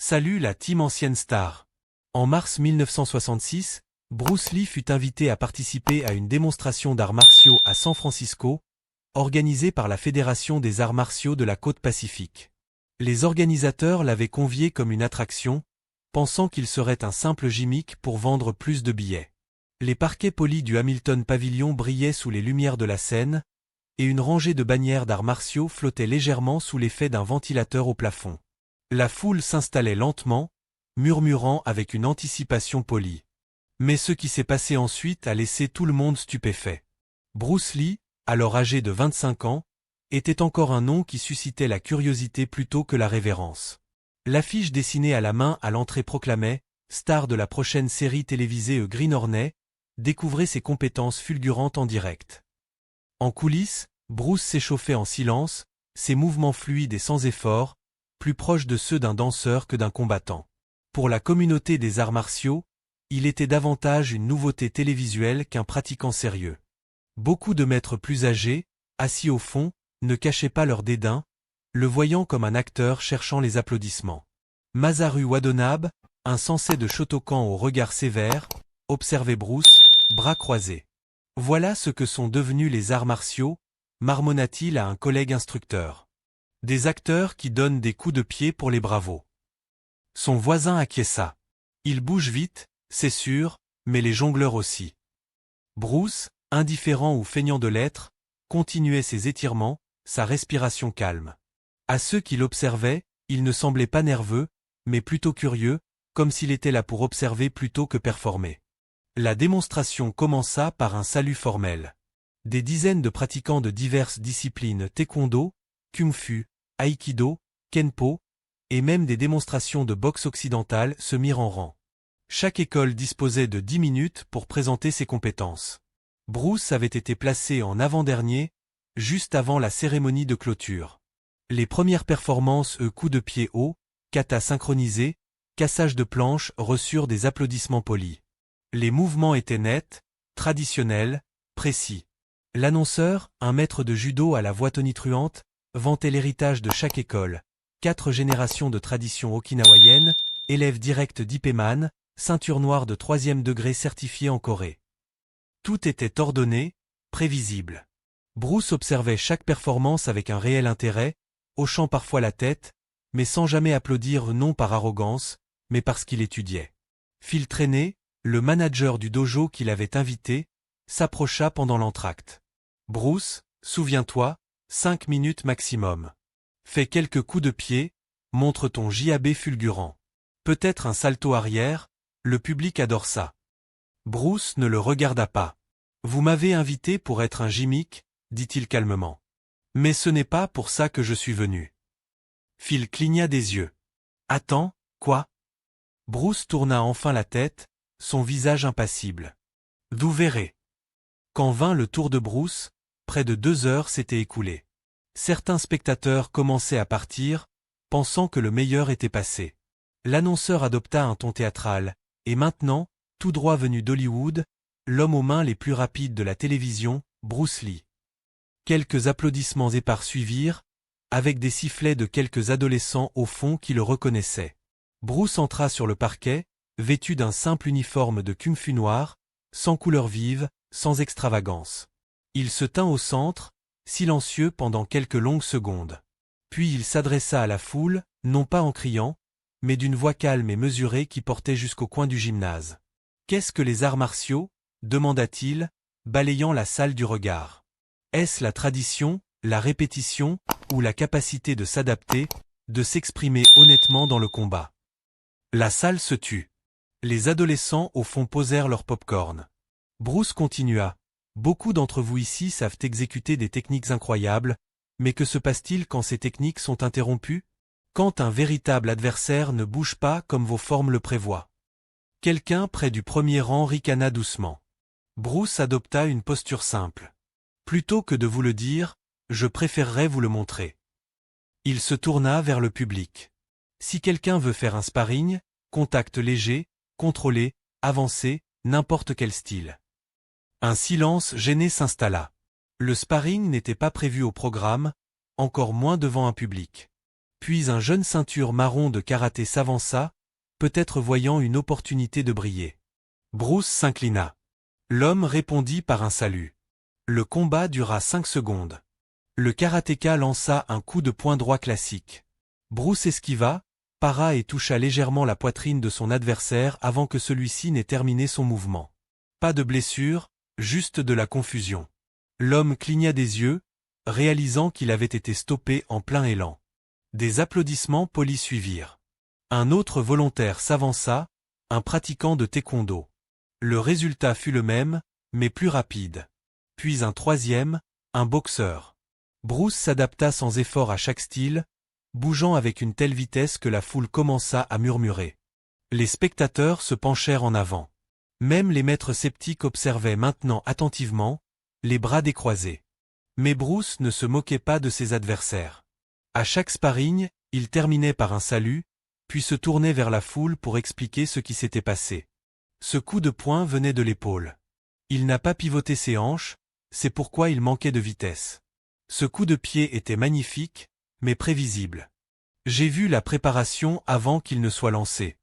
Salut la team ancienne star. En mars 1966, Bruce Lee fut invité à participer à une démonstration d'arts martiaux à San Francisco, organisée par la Fédération des arts martiaux de la côte pacifique. Les organisateurs l'avaient convié comme une attraction, pensant qu'il serait un simple gimmick pour vendre plus de billets. Les parquets polis du Hamilton Pavilion brillaient sous les lumières de la scène, et une rangée de bannières d'arts martiaux flottait légèrement sous l'effet d'un ventilateur au plafond. La foule s'installait lentement, murmurant avec une anticipation polie. Mais ce qui s'est passé ensuite a laissé tout le monde stupéfait. Bruce Lee, alors âgé de 25 ans, était encore un nom qui suscitait la curiosité plutôt que la révérence. L'affiche dessinée à la main à l'entrée proclamait « Star de la prochaine série télévisée Green Hornet, découvrez ses compétences fulgurantes en direct ». En coulisses, Bruce s'échauffait en silence, ses mouvements fluides et sans effort, plus proches de ceux d'un danseur que d'un combattant. Pour la communauté des arts martiaux, il était davantage une nouveauté télévisuelle qu'un pratiquant sérieux. Beaucoup de maîtres plus âgés, assis au fond, ne cachaient pas leur dédain, le voyant comme un acteur cherchant les applaudissements. Masaru Watanabe, un sensei de Shotokan au regard sévère, observait Bruce, bras croisés. « Voilà ce que sont devenus les arts martiaux », marmonna-t-il à un collègue instructeur. Des acteurs qui donnent des coups de pied pour les bravos. Son voisin acquiesça. Il bouge vite, c'est sûr, mais les jongleurs aussi. Bruce, indifférent ou feignant de l'être, continuait ses étirements, sa respiration calme. À ceux qui l'observaient, il ne semblait pas nerveux, mais plutôt curieux, comme s'il était là pour observer plutôt que performer. La démonstration commença par un salut formel. Des dizaines de pratiquants de diverses disciplines taekwondo, kung-fu, aïkido, kenpo, et même des démonstrations de boxe occidentale se mirent en rang. Chaque école disposait de 10 minutes pour présenter ses compétences. Bruce avait été placé en avant-dernier, juste avant la cérémonie de clôture. Les premières performances coups de pied haut, kata synchronisé, cassage de planche reçurent des applaudissements polis. Les mouvements étaient nets, traditionnels, précis. L'annonceur, un maître de judo à la voix tonitruante, vantait l'héritage de chaque école. 4 générations de tradition okinawaïenne, élève direct d'Ippeman, ceinture noire de 3e degré certifiée en Corée. Tout était ordonné, prévisible. Bruce observait chaque performance avec un réel intérêt, hochant parfois la tête, mais sans jamais applaudir non par arrogance, mais parce qu'il étudiait. Phil Traîné, le manager du dojo qui l'avait invité, s'approcha pendant l'entracte. « Bruce, souviens-toi, 5 minutes maximum. Fais quelques coups de pied, montre ton JAB fulgurant. Peut-être un salto arrière, le public adore ça. » Bruce ne le regarda pas. « Vous m'avez invité pour être un gimmick, dit-il calmement. Mais ce n'est pas pour ça que je suis venu. » Phil cligna des yeux. « Attends, quoi ?» Bruce tourna enfin la tête, son visage impassible. « Vous verrez. » Quand vint le tour de Bruce, près de 2 heures s'étaient écoulées. Certains spectateurs commençaient à partir, pensant que le meilleur était passé. L'annonceur adopta un ton théâtral, et maintenant, tout droit venu d'Hollywood, l'homme aux mains les plus rapides de la télévision, Bruce Lee. Quelques applaudissements épars suivirent, avec des sifflets de quelques adolescents au fond qui le reconnaissaient. Bruce entra sur le parquet, vêtu d'un simple uniforme de kung-fu noir, sans couleur vive, sans extravagance. Il se tint au centre, silencieux pendant quelques longues secondes. Puis il s'adressa à la foule, non pas en criant, mais d'une voix calme et mesurée qui portait jusqu'au coin du gymnase. « Qu'est-ce que les arts martiaux » demanda-t-il, balayant la salle du regard. « Est-ce la tradition, la répétition, ou la capacité de s'adapter, de s'exprimer honnêtement dans le combat ?» La salle se tut. Les adolescents au fond posèrent leur pop-corn. Bruce continua. « Beaucoup d'entre vous ici savent exécuter des techniques incroyables, mais que se passe-t-il quand ces techniques sont interrompues? Quand un véritable adversaire ne bouge pas comme vos formes le prévoient. » Quelqu'un près du premier rang ricana doucement. Bruce adopta une posture simple. « Plutôt que de vous le dire, je préférerais vous le montrer. » Il se tourna vers le public. « Si quelqu'un veut faire un sparring, contact léger, contrôlé, avancé, n'importe quel style. » Un silence gêné s'installa. Le sparring n'était pas prévu au programme, encore moins devant un public. Puis un jeune ceinture marron de karaté s'avança, peut-être voyant une opportunité de briller. Bruce s'inclina. L'homme répondit par un salut. Le combat dura 5 secondes. Le karatéka lança un coup de poing droit classique. Bruce esquiva, para et toucha légèrement la poitrine de son adversaire avant que celui-ci n'ait terminé son mouvement. Pas de blessure, juste de la confusion. L'homme cligna des yeux, réalisant qu'il avait été stoppé en plein élan. Des applaudissements polis suivirent. Un autre volontaire s'avança, un pratiquant de taekwondo. Le résultat fut le même, mais plus rapide. Puis un troisième, un boxeur. Bruce s'adapta sans effort à chaque style, bougeant avec une telle vitesse que la foule commença à murmurer. Les spectateurs se penchèrent en avant. Même les maîtres sceptiques observaient maintenant attentivement, les bras décroisés. Mais Bruce ne se moquait pas de ses adversaires. À chaque sparring, il terminait par un salut, puis se tournait vers la foule pour expliquer ce qui s'était passé. Ce coup de poing venait de l'épaule. Il n'a pas pivoté ses hanches, c'est pourquoi il manquait de vitesse. Ce coup de pied était magnifique, mais prévisible. J'ai vu la préparation avant qu'il ne soit lancé.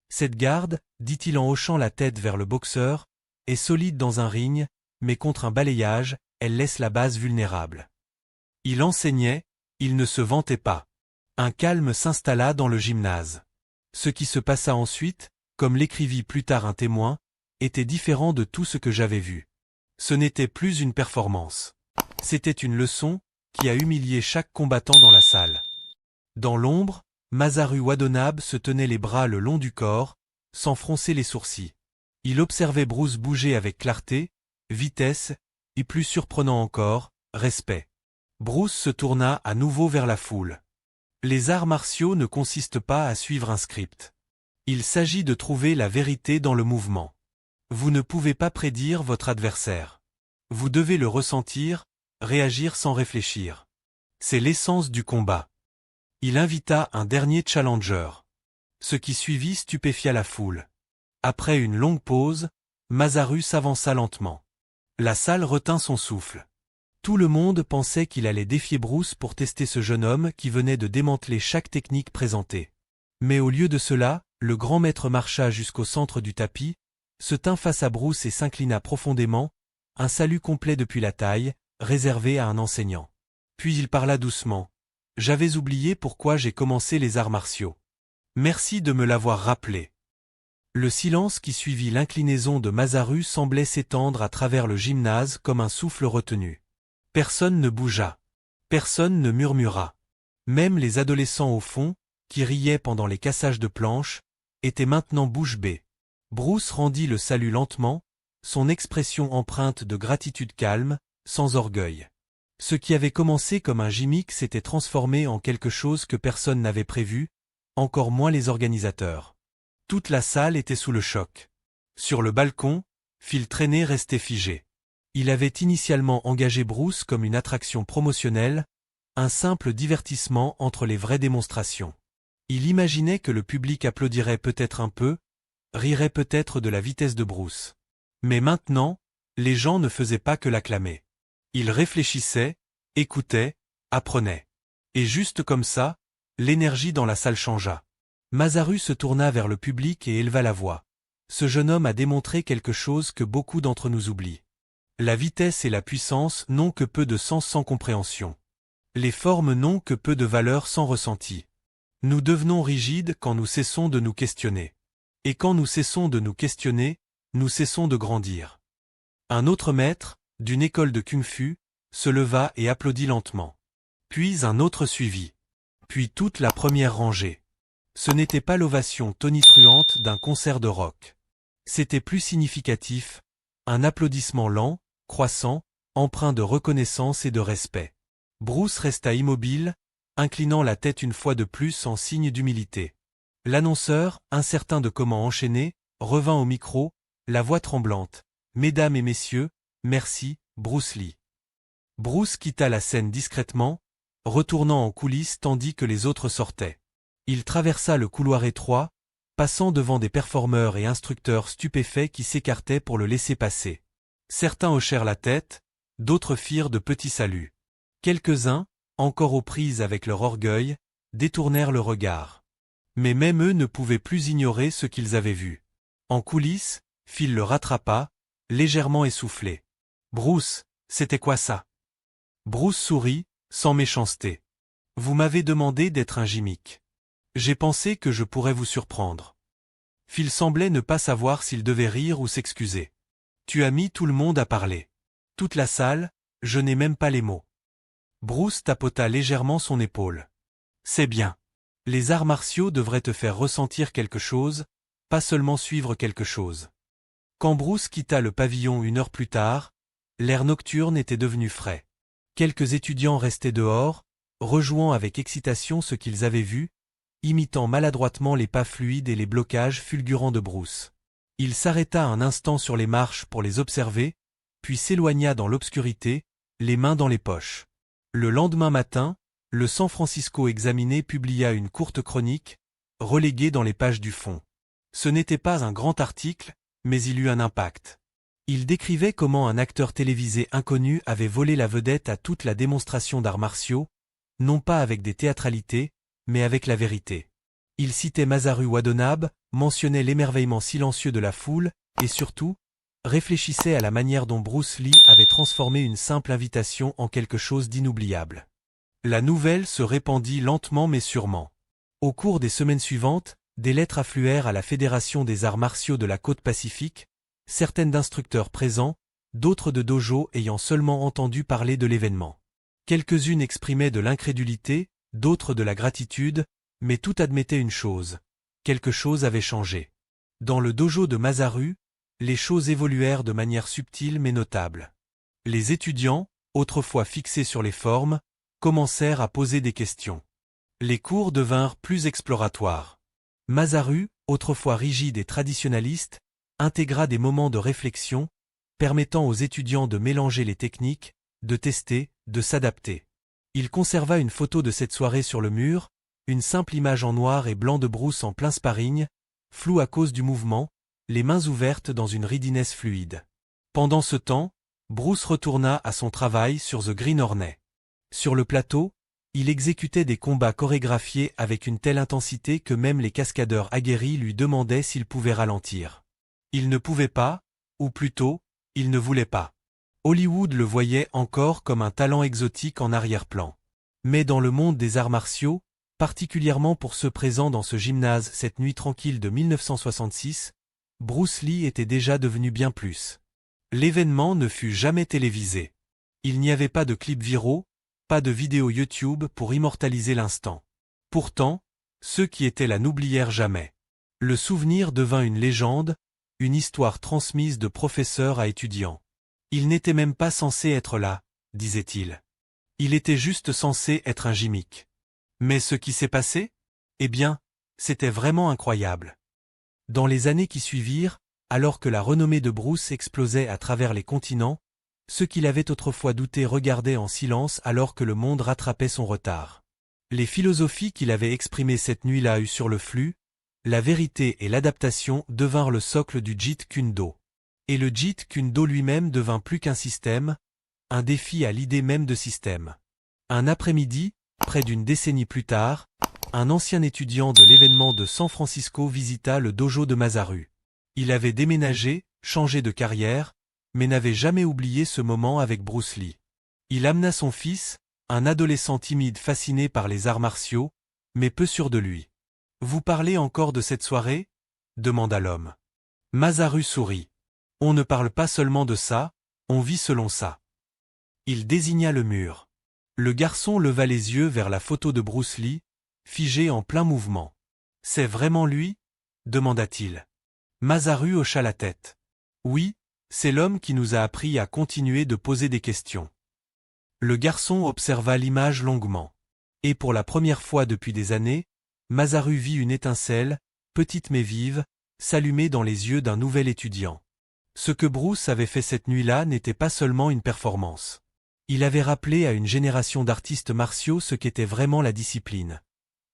Cette garde, dit-il en hochant la tête vers le boxeur, est solide dans un ring, mais contre un balayage, elle laisse la base vulnérable. Il enseignait, il ne se vantait pas. Un calme s'installa dans le gymnase. Ce qui se passa ensuite, comme l'écrivit plus tard un témoin, était différent de tout ce que j'avais vu. Ce n'était plus une performance. C'était une leçon, qui a humilié chaque combattant dans la salle. Dans l'ombre, Masaru Watanabe se tenait les bras le long du corps, sans froncer les sourcils. Il observait Bruce bouger avec clarté, vitesse, et plus surprenant encore, respect. Bruce se tourna à nouveau vers la foule. Les arts martiaux ne consistent pas à suivre un script. Il s'agit de trouver la vérité dans le mouvement. Vous ne pouvez pas prédire votre adversaire. Vous devez le ressentir, réagir sans réfléchir. C'est l'essence du combat. Il invita un dernier challenger. Ce qui suivit stupéfia la foule. Après une longue pause, Masaru s'avança lentement. La salle retint son souffle. Tout le monde pensait qu'il allait défier Bruce pour tester ce jeune homme qui venait de démanteler chaque technique présentée. Mais au lieu de cela, le grand maître marcha jusqu'au centre du tapis, se tint face à Bruce et s'inclina profondément, un salut complet depuis la taille, réservé à un enseignant. Puis il parla doucement. « J'avais oublié pourquoi j'ai commencé les arts martiaux. Merci de me l'avoir rappelé. » Le silence qui suivit l'inclinaison de Masaru semblait s'étendre à travers le gymnase comme un souffle retenu. Personne ne bougea. Personne ne murmura. Même les adolescents au fond, qui riaient pendant les cassages de planches, étaient maintenant bouche bée. Bruce rendit le salut lentement, son expression empreinte de gratitude calme, sans orgueil. Ce qui avait commencé comme un gimmick s'était transformé en quelque chose que personne n'avait prévu, encore moins les organisateurs. Toute la salle était sous le choc. Sur le balcon, Phil Traîné restait figé. Il avait initialement engagé Bruce comme une attraction promotionnelle, un simple divertissement entre les vraies démonstrations. Il imaginait que le public applaudirait peut-être un peu, rirait peut-être de la vitesse de Bruce. Mais maintenant, les gens ne faisaient pas que l'acclamer. Ils réfléchissaient, écoutaient, apprenaient. Et juste comme ça, l'énergie dans la salle changea. Masaru se tourna vers le public et éleva la voix. Ce jeune homme a démontré quelque chose que beaucoup d'entre nous oublient. La vitesse et la puissance n'ont que peu de sens sans compréhension. Les formes n'ont que peu de valeur sans ressenti. Nous devenons rigides quand nous cessons de nous questionner. Et quand nous cessons de nous questionner, nous cessons de grandir. Un autre maître, d'une école de kung-fu, se leva et applaudit lentement. Puis un autre suivit. Puis toute la première rangée. Ce n'était pas l'ovation tonitruante d'un concert de rock. C'était plus significatif, un applaudissement lent, croissant, empreint de reconnaissance et de respect. Bruce resta immobile, inclinant la tête une fois de plus en signe d'humilité. L'annonceur, incertain de comment enchaîner, revint au micro, la voix tremblante. « Mesdames et messieurs, merci, Bruce Lee. » Bruce quitta la scène discrètement, retournant en coulisses tandis que les autres sortaient. Il traversa le couloir étroit, passant devant des performeurs et instructeurs stupéfaits qui s'écartaient pour le laisser passer. Certains hochèrent la tête, d'autres firent de petits saluts. Quelques-uns, encore aux prises avec leur orgueil, détournèrent le regard. Mais même eux ne pouvaient plus ignorer ce qu'ils avaient vu. En coulisses, Phil le rattrapa, légèrement essoufflé. « Bruce, c'était quoi ça ?» Bruce sourit, sans méchanceté. « Vous m'avez demandé d'être un gimmick. J'ai pensé que je pourrais vous surprendre. » Phil semblait ne pas savoir s'il devait rire ou s'excuser. « Tu as mis tout le monde à parler. Toute la salle, je n'ai même pas les mots. » Bruce tapota légèrement son épaule. « C'est bien. Les arts martiaux devraient te faire ressentir quelque chose, pas seulement suivre quelque chose. » Quand Bruce quitta le pavillon 1 heure plus tard, l'air nocturne était devenu frais. Quelques étudiants restaient dehors, rejouant avec excitation ce qu'ils avaient vu, imitant maladroitement les pas fluides et les blocages fulgurants de Bruce. Il s'arrêta un instant sur les marches pour les observer, puis s'éloigna dans l'obscurité, les mains dans les poches. Le lendemain matin, le San Francisco Examiner publia une courte chronique, reléguée dans les pages du fond. Ce n'était pas un grand article, mais il eut un impact. Il décrivait comment un acteur télévisé inconnu avait volé la vedette à toute la démonstration d'arts martiaux, non pas avec des théâtralités, mais avec la vérité. Il citait Masaru Watanabe, mentionnait l'émerveillement silencieux de la foule, et surtout, réfléchissait à la manière dont Bruce Lee avait transformé une simple invitation en quelque chose d'inoubliable. La nouvelle se répandit lentement mais sûrement. Au cours des semaines suivantes, des lettres affluèrent à la Fédération des arts martiaux de la côte Pacifique, certaines d'instructeurs présents, d'autres de dojo ayant seulement entendu parler de l'événement. Quelques-unes exprimaient de l'incrédulité, d'autres de la gratitude, mais tout admettait une chose. Quelque chose avait changé. Dans le dojo de Masaru, les choses évoluèrent de manière subtile mais notable. Les étudiants, autrefois fixés sur les formes, commencèrent à poser des questions. Les cours devinrent plus exploratoires. Masaru, autrefois rigide et traditionnaliste, intégra des moments de réflexion, permettant aux étudiants de mélanger les techniques, de tester, de s'adapter. Il conserva une photo de cette soirée sur le mur, une simple image en noir et blanc de Bruce en plein sparring, floue à cause du mouvement, les mains ouvertes dans une ridiness fluide. Pendant ce temps, Bruce retourna à son travail sur The Green Hornet. Sur le plateau, il exécutait des combats chorégraphiés avec une telle intensité que même les cascadeurs aguerris lui demandaient s'il pouvait ralentir. Il ne pouvait pas, ou plutôt, il ne voulait pas. Hollywood le voyait encore comme un talent exotique en arrière-plan. Mais dans le monde des arts martiaux, particulièrement pour ceux présents dans ce gymnase cette nuit tranquille de 1966, Bruce Lee était déjà devenu bien plus. L'événement ne fut jamais télévisé. Il n'y avait pas de clips viraux, pas de vidéos YouTube pour immortaliser l'instant. Pourtant, ceux qui étaient là n'oublièrent jamais. Le souvenir devint une légende, une histoire transmise de professeur à étudiant. Il n'était même pas censé être là, disait-il. Il était juste censé être un gimmick. Mais ce qui s'est passé? Eh bien, c'était vraiment incroyable. Dans les années qui suivirent, alors que la renommée de Bruce explosait à travers les continents, ceux qui l'avaient autrefois douté regardaient en silence alors que le monde rattrapait son retard. Les philosophies qu'il avait exprimées cette nuit-là eues sur le flux, la vérité et l'adaptation devinrent le socle du Jeet Kune Do. Et le Jeet Kune Do lui-même devint plus qu'un système, un défi à l'idée même de système. Un après-midi, près d'une décennie plus tard, un ancien étudiant de l'événement de San Francisco visita le dojo de Masaru. Il avait déménagé, changé de carrière, mais n'avait jamais oublié ce moment avec Bruce Lee. Il amena son fils, un adolescent timide fasciné par les arts martiaux, mais peu sûr de lui. « Vous parlez encore de cette soirée ?» demanda l'homme. Masaru sourit. « On ne parle pas seulement de ça, on vit selon ça. » Il désigna le mur. Le garçon leva les yeux vers la photo de Bruce Lee, figé en plein mouvement. « C'est vraiment lui ?» demanda-t-il. Masaru hocha la tête. « Oui, c'est l'homme qui nous a appris à continuer de poser des questions. » Le garçon observa l'image longuement. Et pour la première fois depuis des années, Masaru vit une étincelle, petite mais vive, s'allumer dans les yeux d'un nouvel étudiant. Ce que Bruce avait fait cette nuit-là n'était pas seulement une performance. Il avait rappelé à une génération d'artistes martiaux ce qu'était vraiment la discipline.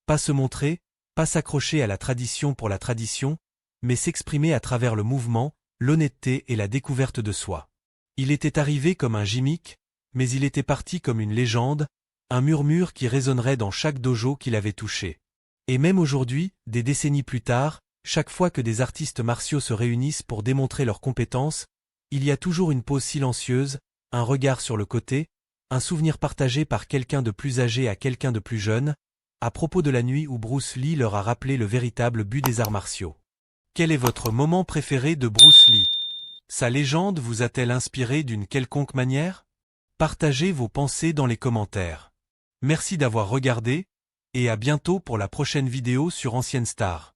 Pas se montrer, pas s'accrocher à la tradition pour la tradition, mais s'exprimer à travers le mouvement, l'honnêteté et la découverte de soi. Il était arrivé comme un gimmick, mais il était parti comme une légende, un murmure qui résonnerait dans chaque dojo qu'il avait touché. Et même aujourd'hui, des décennies plus tard, chaque fois que des artistes martiaux se réunissent pour démontrer leurs compétences, il y a toujours une pause silencieuse, un regard sur le côté, un souvenir partagé par quelqu'un de plus âgé à quelqu'un de plus jeune, à propos de la nuit où Bruce Lee leur a rappelé le véritable but des arts martiaux. Quel est votre moment préféré de Bruce Lee? Sa légende vous a-t-elle inspiré d'une quelconque manière? Partagez vos pensées dans les commentaires. Merci d'avoir regardé, et à bientôt pour la prochaine vidéo sur Ancienne Star.